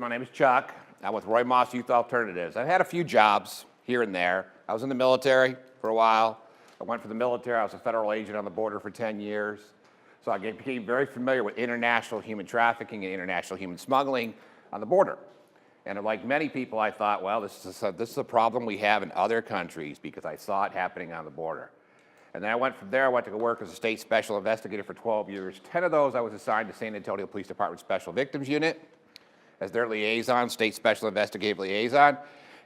My name is Chuck. I'm with Roy Maas Youth Alternatives. I've had a few jobs here and there. I was in the military for a while. I went for the military. I was a federal agent on the border for 10 years. So I became very familiar with international human trafficking and international human smuggling on the border. And like many people, I thought, well, this is a problem we have in other countries because I saw it happening on the border. And then I went from there, I went to go work as a state special investigator for 12 years. 10 of those I was assigned to San Antonio Police Department Special Victims Unit as their liaison, state special investigative liaison.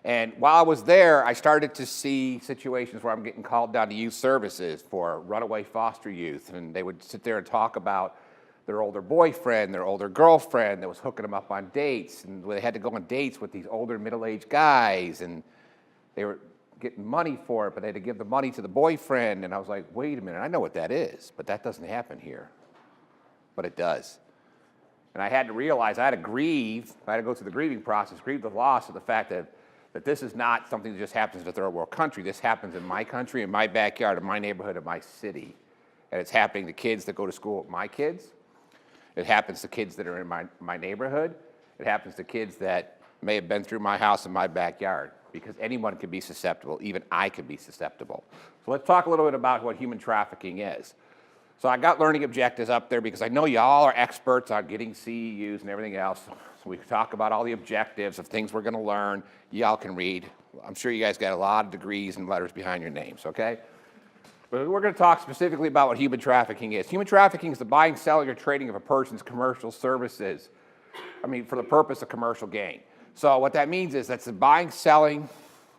And while I was there, I started to see situations where I'm getting called down to youth services for runaway foster youth. And they would sit there and talk about their older boyfriend, their older girlfriend that was hooking them up on dates. And they had to go on dates with these older middle-aged guys. And they were getting money for it, but they had to give the money to the boyfriend. And I was like, wait a minute, I know what that is, but that doesn't happen here. But it does. And I had to realize I had to grieve, I had to go through the grieving process, grieve the loss of the fact that this is not something that just happens in a third world country. This happens in my country, in my backyard, in my neighborhood, in my city. And it's happening to kids that go to school with my kids. It happens to kids that are in my neighborhood. It happens to kids that may have been through my house in my backyard, because anyone can be susceptible, even I can be susceptible. So let's talk a little bit about what human trafficking is. So I got learning objectives up there because I know y'all are experts on getting CEUs and everything else. So we talk about all the objectives of things we're going to learn. Y'all can read. I'm sure you guys got a lot of degrees and letters behind your names, okay? But we're going to talk specifically about what human trafficking is. Human trafficking is the buying, selling, or trading of a person's commercial services, for the purpose of commercial gain. So what that means is that's the buying, selling,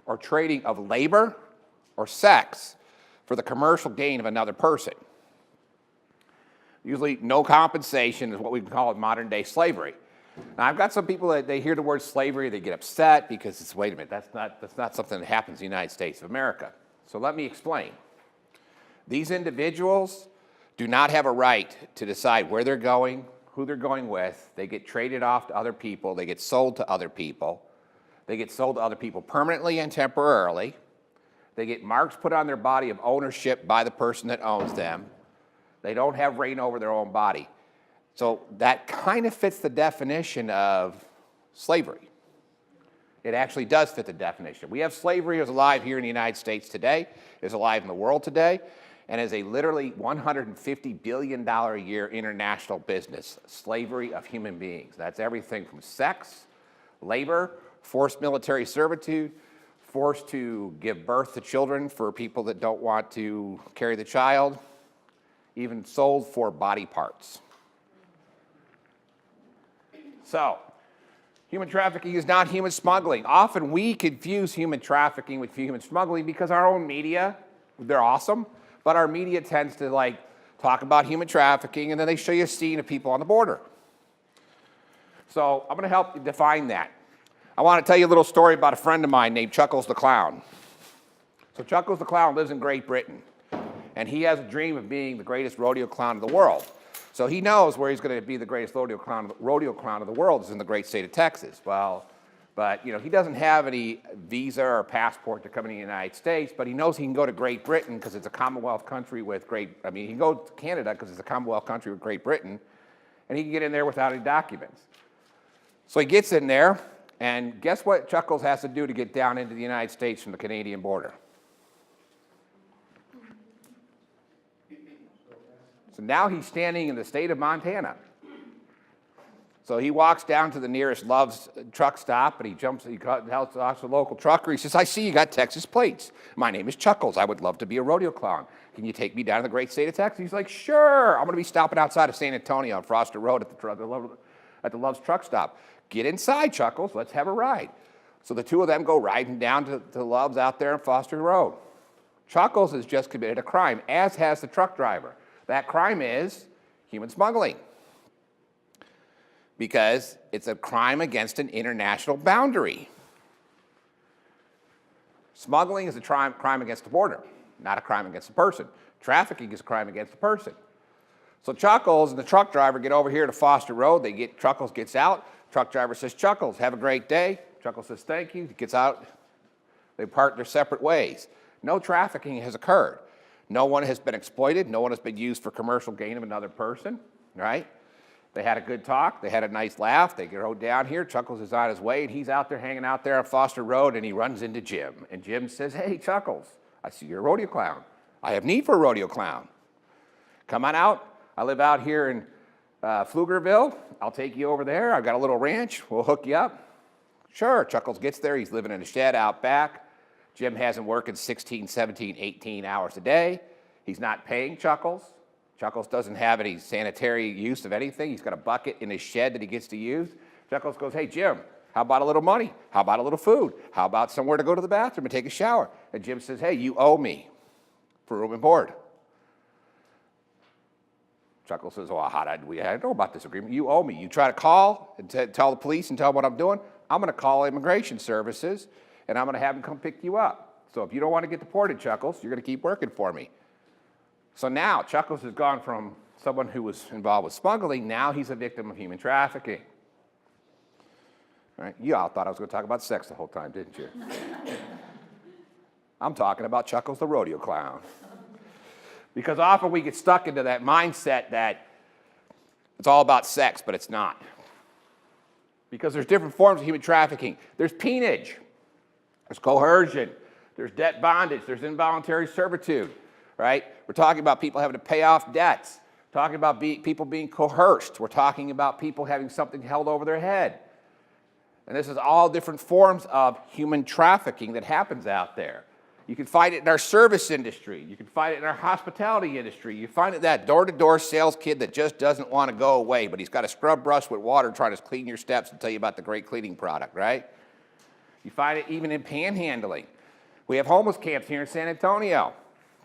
or trading of labor or sex for the commercial gain of another person. Usually no compensation is what we can call it modern day slavery. Now I've got some people that they hear the word slavery, they get upset because it's, wait a minute, that's not something that happens in the United States of America. So let me explain. These individuals do not have a right to decide where they're going, who they're going with. They get traded off to other people, they get sold to other people. They get sold to other people permanently and temporarily. They get marks put on their body of ownership by the person that owns them. They don't have reign over their own body. So that kind of fits the definition of slavery. It actually does fit the definition. We have slavery is alive here in the United States today, is alive in the world today, and is a literally $150 billion a year international business, slavery of human beings. That's everything from sex, labor, forced military servitude, forced to give birth to children for people that don't want to carry the child, even sold for body parts. So, human trafficking is not human smuggling. Often we confuse human trafficking with human smuggling because our own media, they're awesome, but our media tends to talk about human trafficking and then they show you a scene of people on the border. So I'm gonna help you define that. I wanna tell you a little story about a friend of mine named Chuckles the Clown. So Chuckles the Clown lives in Great Britain. And he has a dream of being the greatest rodeo clown in the world. So he knows where he's going to be the greatest rodeo clown of the world is in the great state of Texas. Well, but he doesn't have any visa or passport to come into the United States, but he knows he can go to Great Britain because it's a Commonwealth country with he can go to Canada because it's a Commonwealth country with Great Britain, and he can get in there without any documents. So he gets in there, and guess what Chuckles has to do to get down into the United States from the Canadian border? So now he's standing in the state of Montana. So he walks down to the nearest Love's truck stop and he tells the local trucker, he says, I see you got Texas plates. My name is Chuckles. I would love to be a rodeo clown. Can you take me down to the great state of Texas? He's like, sure. I'm going to be stopping outside of San Antonio on Foster Road at the Love's truck stop. Get inside, Chuckles. Let's have a ride. So the two of them go riding down to Love's out there on Foster Road. Chuckles has just committed a crime, as has the truck driver. That crime is human smuggling because it's a crime against an international boundary. Smuggling is a crime against the border, not a crime against a person. Trafficking is a crime against a person. So Chuckles and the truck driver get over here to Foster Road. Chuckles gets out. Truck driver says, Chuckles, have a great day. Chuckles says, thank you. He gets out. They part their separate ways. No trafficking has occurred. No one has been exploited. No one has been used for commercial gain of another person, right? They had a good talk. They had a nice laugh. They go down here. Chuckles is on his way, and he's out there hanging out there on Foster Road, and he runs into Jim. And Jim says, hey, Chuckles, I see you're a rodeo clown. I have need for a rodeo clown. Come on out. I live out here in Pflugerville. I'll take you over there. I've got a little ranch. We'll hook you up. Sure. Chuckles gets there. He's living in a shed out back. Jim has him working 16, 17, 18 hours a day. He's not paying Chuckles. Chuckles doesn't have any sanitary use of anything. He's got a bucket in his shed that he gets to use. Chuckles goes, hey, Jim, how about a little money? How about a little food? How about somewhere to go to the bathroom and take a shower? And Jim says, hey, you owe me for room and board. Chuckles says, well, how did we, I don't know about this agreement. You owe me. You try to call and tell the police and tell them what I'm doing, I'm going to call Immigration Services, and I'm going to have them come pick you up. So if you don't want to get deported, Chuckles, you're going to keep working for me. So now Chuckles has gone from someone who was involved with smuggling, now he's a victim of human trafficking. Right? You all thought I was going to talk about sex the whole time, didn't you? I'm talking about Chuckles the rodeo clown. Because often we get stuck into that mindset that it's all about sex, but it's not. Because there's different forms of human trafficking. There's peonage, there's coercion, there's debt bondage, there's involuntary servitude, right? We're talking about people having to pay off debts, talking about people being coerced. We're talking about people having something held over their head. And this is all different forms of human trafficking that happens out there. You can find it in our service industry. You can find it in our hospitality industry. You find it that door-to-door sales kid that just doesn't want to go away, but he's got a scrub brush with water trying to clean your steps and tell you about the great cleaning product, right? You find it even in panhandling. We have homeless camps here in San Antonio.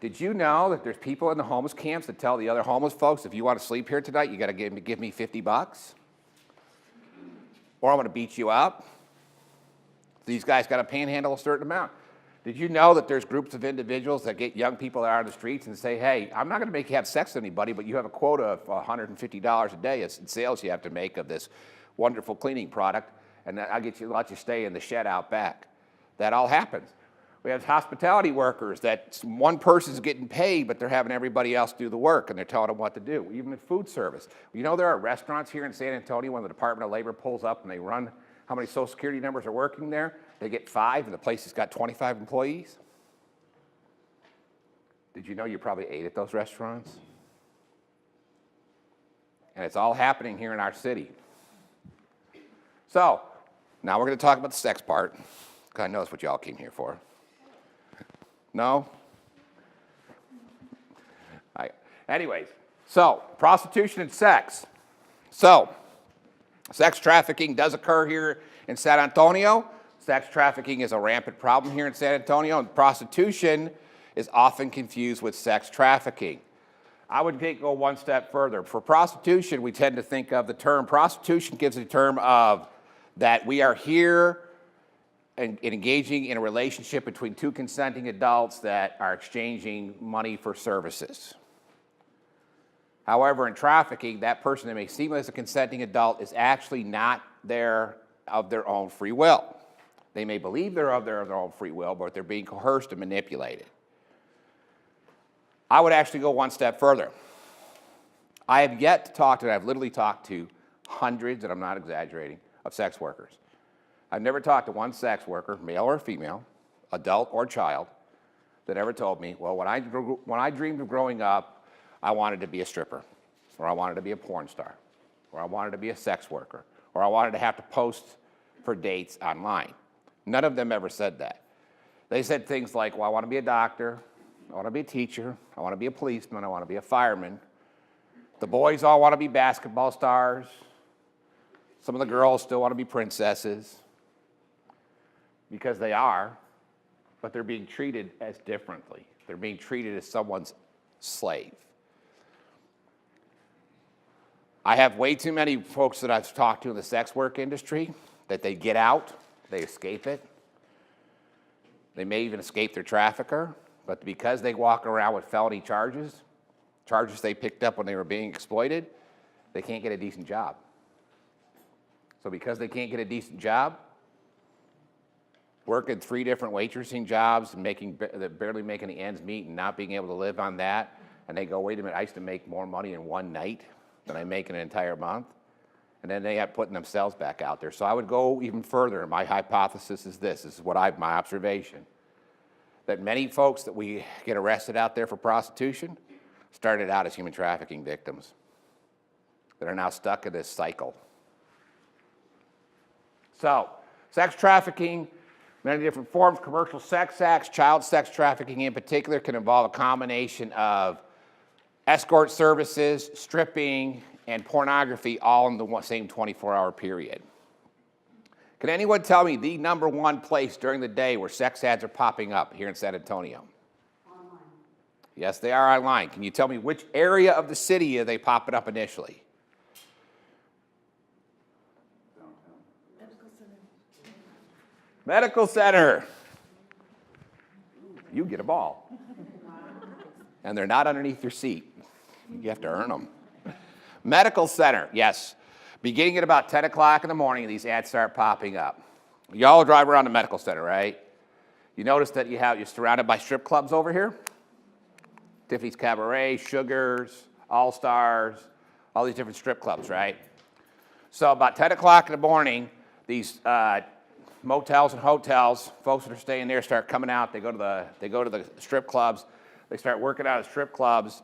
Did you know that there's people in the homeless camps that tell the other homeless folks, if you want to sleep here tonight, you got to give me $50, or I'm going to beat you up? These guys got to panhandle a certain amount. Did you know that there's groups of individuals that get young people out on the streets and say, hey, I'm not going to make you have sex with anybody, but you have a quota of $150 a day in sales you have to make of this wonderful cleaning product, and I'll let you stay in the shed out back. That all happens. We have hospitality workers that one person's getting paid, but they're having everybody else do the work, and they're telling them what to do. Even in food service. You know there are restaurants here in San Antonio when the Department of Labor pulls up and they run how many Social Security numbers are working there? They get 5, and the place has got 25 employees. Did you know you probably ate at those restaurants? And it's all happening here in our city. So, now we're going to talk about the sex part, because I know that's what y'all came here for. No? Anyways, so prostitution and sex. So, sex trafficking does occur here in San Antonio. Sex trafficking is a rampant problem here in San Antonio, and prostitution is often confused with sex trafficking. I would go one step further. For prostitution, we tend to think of the term, prostitution gives a term of that we are here and engaging in a relationship between two consenting adults that are exchanging money for services. However, in trafficking, that person that may seem as a consenting adult is actually not there of their own free will. They may believe they're of their own free will, but they're being coerced and manipulated. I would actually go one step further. I have yet to talk to, and I've literally talked to hundreds, and I'm not exaggerating, of sex workers. I've never talked to one sex worker, male or female, adult or child, that ever told me, well, when I dreamed of growing up, I wanted to be a stripper, or I wanted to be a porn star, or I wanted to be a sex worker, or I wanted to have to post for dates online. None of them ever said that. They said things like, well, I want to be a doctor, I want to be a teacher, I want to be a policeman, I want to be a fireman. The boys all want to be basketball stars. Some of the girls still want to be princesses, because they are, but they're being treated as differently. They're being treated as someone's slave. I have way too many folks that I've talked to in the sex work industry that they get out, they escape it. They may even escape their trafficker, but because they walk around with felony charges they picked up when they were being exploited, they can't get a decent job. So because they can't get a decent job, working 3 different waitressing jobs and barely making the ends meet and not being able to live on that, and they go, wait a minute, I used to make more money in one night than I make in an entire month. And then they end up putting themselves back out there. So I would go even further. My hypothesis is this is what my observation, that many folks that we get arrested out there for prostitution started out as human trafficking victims that are now stuck in this cycle. So, sex trafficking, many different forms, commercial sex acts, child sex trafficking in particular can involve a combination of escort services, stripping, and pornography all in the same 24-hour period. Can anyone tell me the number one place during the day where sex ads are popping up here in San Antonio? Online. Yes, they are online. Can you tell me which area of the city are they popping up initially? Medical center. You get a ball. And they're not underneath your seat. You have to earn them. Medical center, yes. Beginning at about 10 o'clock in the morning, these ads start popping up. Y'all drive around the medical center, right? You notice that you're surrounded by strip clubs over here? Tiffany's Cabaret, Sugars, All Stars, all these different strip clubs, right? So about 10 o'clock in the morning, these motels and hotels, folks that are staying there start coming out. They go to the strip clubs. They start working out of strip clubs,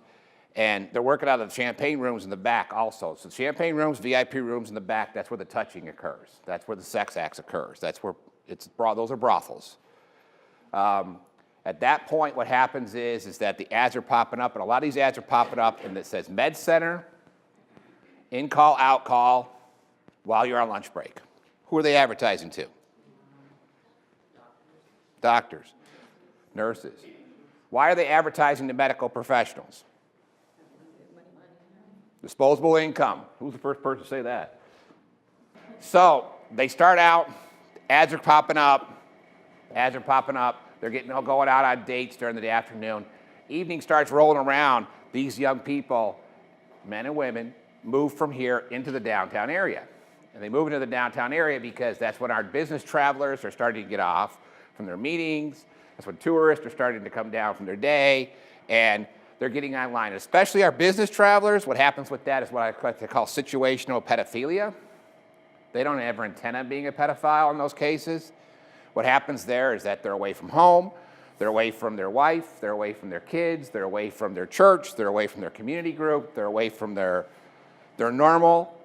and they're working out of the champagne rooms in the back also. So champagne rooms, VIP rooms in the back, that's where the touching occurs. That's where the sex acts occurs. That's where those are brothels. At that point, what happens is that the ads are popping up, and a lot of these ads are popping up, and it says med center, in call, out call, while you're on lunch break. Who are they advertising to? Doctors, nurses. Why are they advertising to medical professionals? Disposable income. Who's the first person to say that? So they start out, ads are popping up. They're going out on dates during the afternoon. Evening starts rolling around. These young people, men and women, move from here into the downtown area. And they move into the downtown area because that's when our business travelers are starting to get off from their meetings. That's when tourists are starting to come down from their day, and they're getting online. Especially our business travelers, what happens with that is what I like to call situational pedophilia. They don't ever intend on being a pedophile in those cases. What happens there is that they're away from home, they're away from their wife, they're away from their kids, they're away from their church, they're away from their community group, they're away from their normal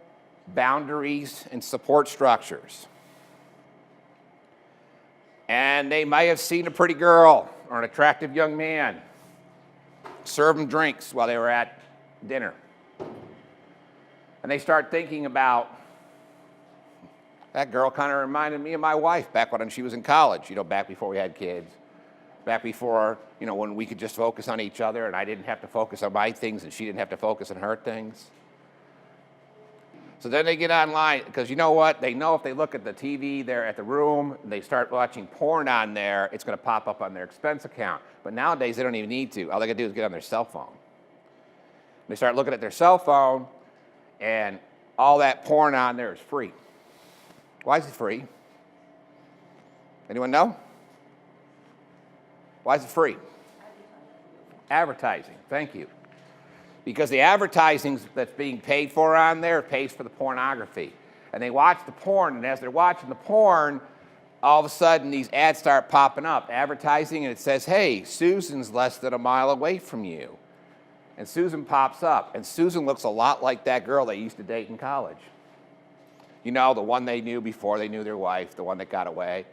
boundaries and support structures. And they might have seen a pretty girl or an attractive young man, serve them drinks while they were at dinner. And they start thinking about, that girl kind of reminded me of my wife back when she was in college, back before we had kids, back before, when we could just focus on each other and I didn't have to focus on my things and she didn't have to focus on her things. So then they get online, because you know what? They know if they look at the TV there at the room, and they start watching porn on there, it's going to pop up on their expense account. But nowadays, they don't even need to. All they got to do is get on their cell phone. They start looking at their cell phone, and all that porn on there is free. Why is it free? Anyone know? Why is it free? Advertising. Thank you. Because the advertising that's being paid for on there pays for the pornography. And they watch the porn, and as they're watching the porn, all of a sudden these ads start popping up, advertising, and it says, hey, Susan's less than a mile away from you. And Susan pops up, and Susan looks a lot like that girl they used to date in college. The one they knew before they knew their wife, the one that got away.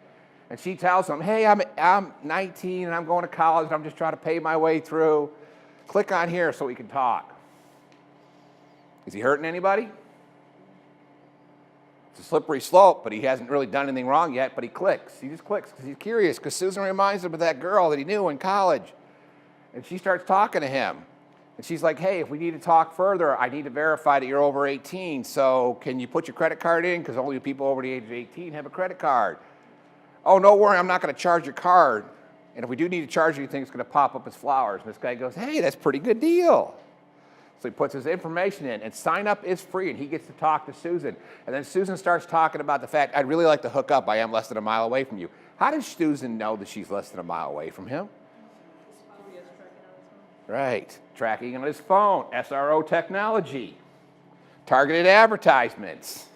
And she tells them, hey, I'm 19, and I'm going to college, and I'm just trying to pay my way through. Click on here so we can talk. Is he hurting anybody? It's a slippery slope, but he hasn't really done anything wrong yet, but he clicks. He just clicks because he's curious, because Susan reminds him of that girl that he knew in college. And she starts talking to him. And she's like, hey, if we need to talk further, I need to verify that you're over 18, so can you put your credit card in? Because only people over the age of 18 have a credit card. Oh, no worry, I'm not going to charge your card. And if we do need to charge anything, it's going to pop up as flowers. And this guy goes, hey, that's a pretty good deal. So he puts his information in, and sign up is free, and he gets to talk to Susan. And then Susan starts talking about the fact, I'd really like to hook up. I am less than a mile away from you. How does Susan know that she's less than a mile away from him? Right, tracking on his phone, SRO technology, targeted advertisements.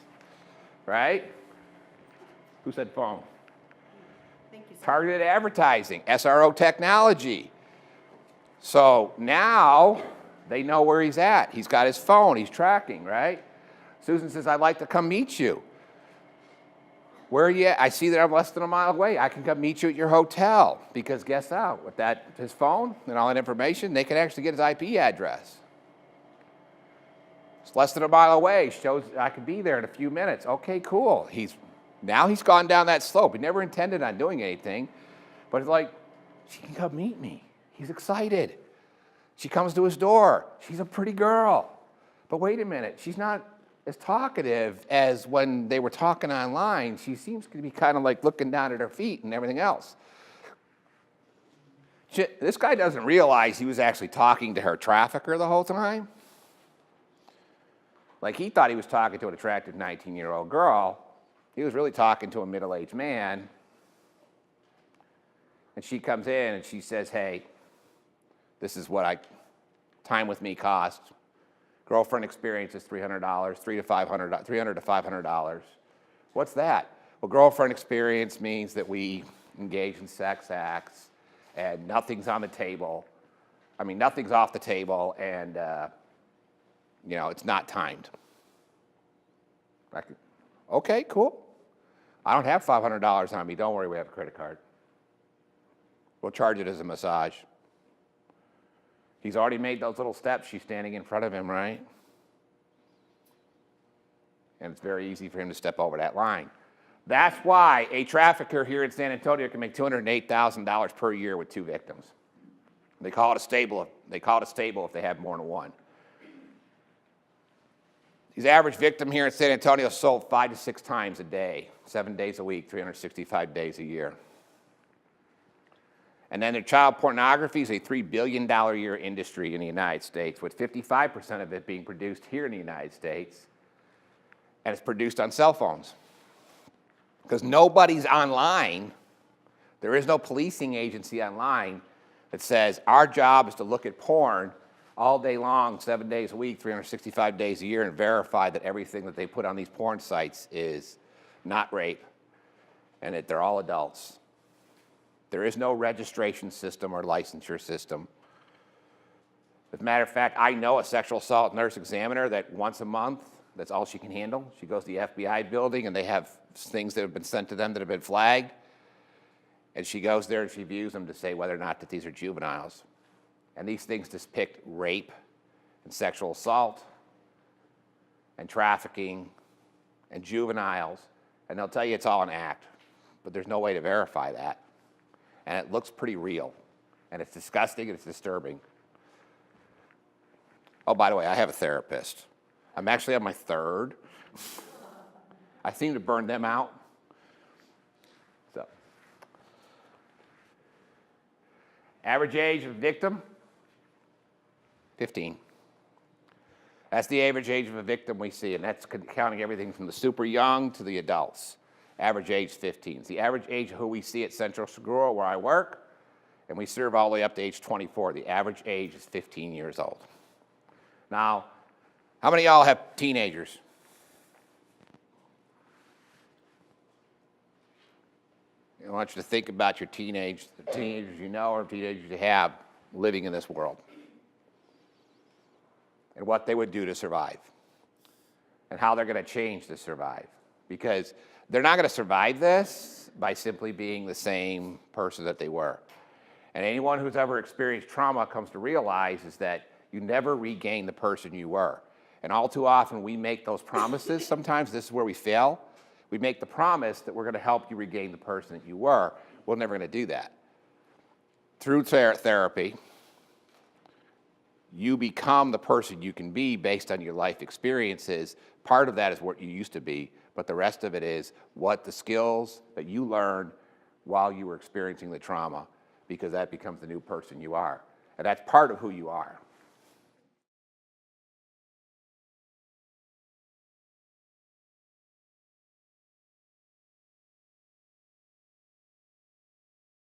right? Who said phone? Thank you, sir. Targeted advertising, SRO technology. So now they know where he's at. He's got his phone, he's tracking, right? Susan says, I'd like to come meet you. Where are you at? I see that I'm less than a mile away. I can come meet you at your hotel. Because guess what? With that, his phone and all that information, they can actually get his IP address. It's less than a mile away. Shows I could be there in a few minutes. Okay, cool. Now he's gone down that slope. He never intended on doing anything. But it's like, she can come meet me. He's excited. She comes to his door. She's a pretty girl. But wait a minute. She's not as talkative as when they were talking online. She seems to be kind of like looking down at her feet and everything else. This guy doesn't realize he was actually talking to her trafficker the whole time. Like he thought he was talking to an attractive 19-year-old girl. He was really talking to a middle-aged man. And she comes in and she says, hey, this is what time with me costs. Girlfriend experience is $300, $300 to $500. What's that? Well, girlfriend experience means that we engage in sex acts and nothing's on the table. I mean, nothing's off the table and, it's not timed. Okay, cool. I don't have $500 on me. Don't worry, we have a credit card. We'll charge it as a massage. He's already made those little steps. She's standing in front of him, right? And it's very easy for him to step over that line. That's why a trafficker here in San Antonio can make $208,000 per year with 2 victims. They call it a stable. They call it a stable if they have more than one. His average victim here in San Antonio is sold 5 to 6 times a day, 7 days a week, 365 days a year. And then their child pornography is a $3 billion a year industry in the United States, with 55% of it being produced here in the United States. And it's produced on cell phones. Because nobody's online. There is no policing agency online that says our job is to look at porn all day long, 7 days a week, 365 days a year, and verify that everything that they put on these porn sites is not rape and that they're all adults. There is no registration system or licensure system. As a matter of fact, I know a sexual assault nurse examiner that once a month, that's all she can handle. She goes to the FBI building and they have things that have been sent to them that have been flagged. And she goes there and she views them to say whether or not that these are juveniles. And these things depict rape and sexual assault and trafficking and juveniles. And they'll tell you it's all an act, but there's no way to verify that. And it looks pretty real. And it's disgusting and it's disturbing. Oh, by the way, I have a therapist. I'm actually on my 3rd. I seem to burn them out. So, average age of a victim, 15. That's the average age of a victim we see, and that's counting everything from the super young to the adults. Average age 15. It's the average age of who we see at Centro Seguro where I work, and we serve all the way up to age 24. The average age is 15 years old. Now, how many of y'all have teenagers? I want you to think about your the teenagers you know or teenagers you have living in this world and what they would do to survive and how they're going to change to survive. Because they're not going to survive this by simply being the same person that they were. And anyone who's ever experienced trauma comes to realize is that you never regain the person you were. And all too often we make those promises. Sometimes this is where we fail. We make the promise that we're going to help you regain the person that you were. We're never going to do that. Through therapy, you become the person you can be based on your life experiences. Part of that is what you used to be, but the rest of it is what the skills that you learned while you were experiencing the trauma, because that becomes the new person you are. And that's part of who you are.